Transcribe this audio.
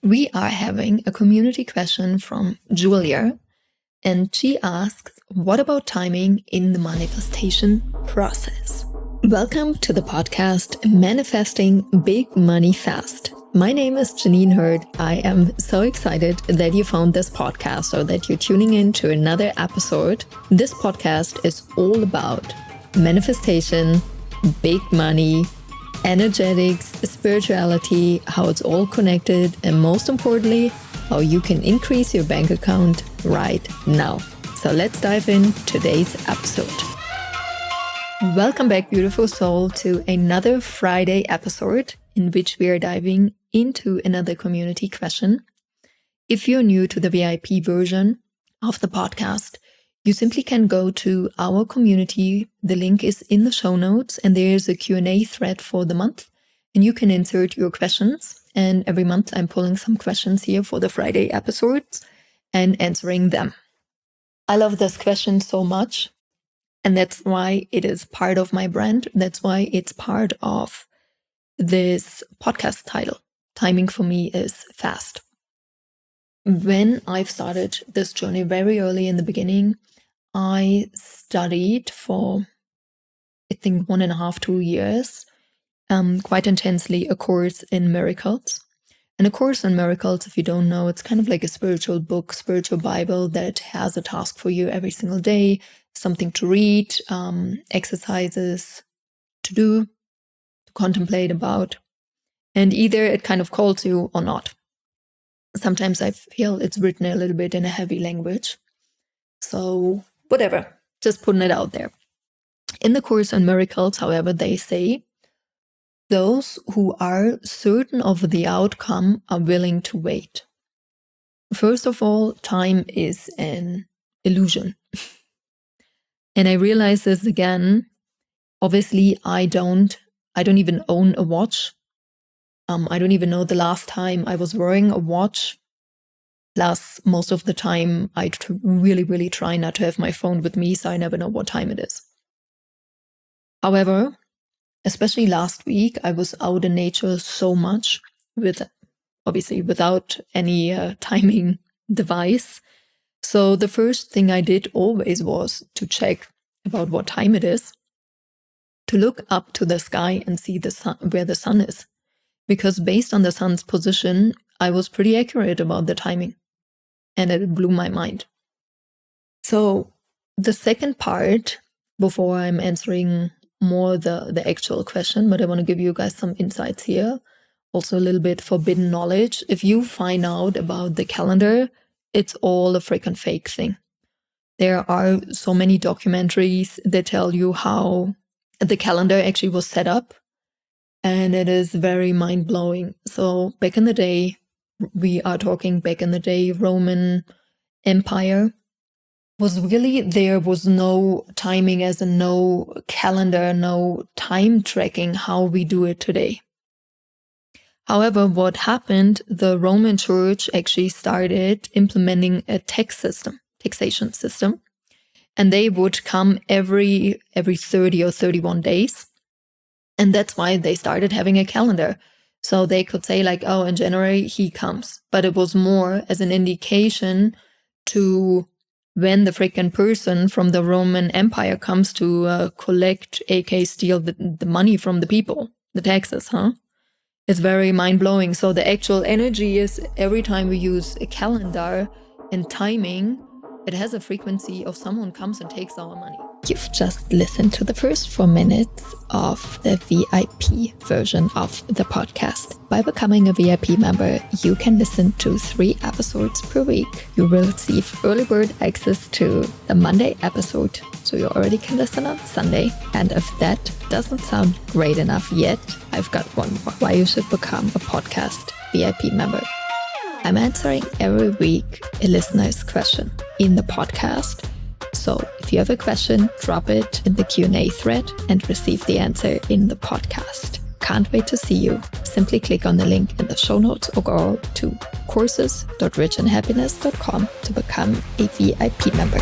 we are having a community question from Julia, and she asks, what about timing in the manifestation process? Welcome to the podcast, Manifesting Big Money Fast. My name is Jeanine Hurd. I am so excited that you found this podcast or that you're tuning in to another episode. This podcast is all about manifestation, big money, energetics, spirituality, how it's all connected, and most importantly, how you can increase your bank account right now. So let's dive in today's episode. Welcome back, beautiful soul, to another Friday episode in which we are diving into another community question. If you're new to the VIP version of the podcast, you simply can go to our community. The link is in the show notes, and there's a Q&A thread for the month, and you can insert your questions. And every month I'm pulling some questions here for the Friday episodes and answering them. I love this question so much, and that's why it is part of my brand. That's why it's part of this podcast title. Timing for me is fast. When I've started this journey very early in the beginning, I studied for, I think, 1.5 to 2 years, quite intensely, a course in miracles. And a course in miracles, if you don't know, it's kind of like a spiritual book, spiritual Bible that has a task for you every single day, something to read, exercises to do, to contemplate about. And either it kind of calls you or not. Sometimes I feel it's written a little bit in a heavy language. So whatever, just putting it out there. In the Course on Miracles, however, they say, those who are certain of the outcome are willing to wait. First of all, time is an illusion. And I realize this again. Obviously, I don't even own a watch. I don't even know the last time I was wearing a watch. Plus, most of the time, I really try not to have my phone with me, so I never know what time it is. However, especially last week, I was out in nature so much, obviously without any timing device. So the first thing I did always was to check about what time it is, to look up to the sky and see the sun, where the sun is. Because based on the sun's position, I was pretty accurate about the timing. And it blew my mind. So the second part, before I'm answering more the actual question, but I want to give you guys some insights here. Also a little bit forbidden knowledge. If you find out about the calendar, it's all a freaking fake thing. There are so many documentaries that tell you how the calendar actually was set up. And it is very mind-blowing. So back in the day, we are talking back in the day, Roman Empire there was no timing, as in no calendar, no time tracking how we do it today. However, what happened, the Roman Church actually started implementing a taxation system, and they would come every 30 or 31 days. And that's why they started having a calendar. So they could say like, oh, in January he comes. But it was more as an indication to when the freaking person from the Roman Empire comes to collect, aka steal the money from the people, the taxes, It's very mind-blowing. So the actual energy is every time we use a calendar and timing, it has a frequency of someone comes and takes our money. You've just listened to the first 4 minutes of the VIP version of the podcast. By becoming a VIP member, you can listen to 3 episodes per week. You will receive early bird access to the Monday episode, so you already can listen on Sunday. And if that doesn't sound great enough yet, I've got one more. Why you should become a podcast VIP member. I'm answering every week a listener's question in the podcast. So if you have a question, drop it in the Q&A thread and receive the answer in the podcast. Can't wait to see you. Simply click on the link in the show notes or go to courses.richandhappiness.com to become a VIP member.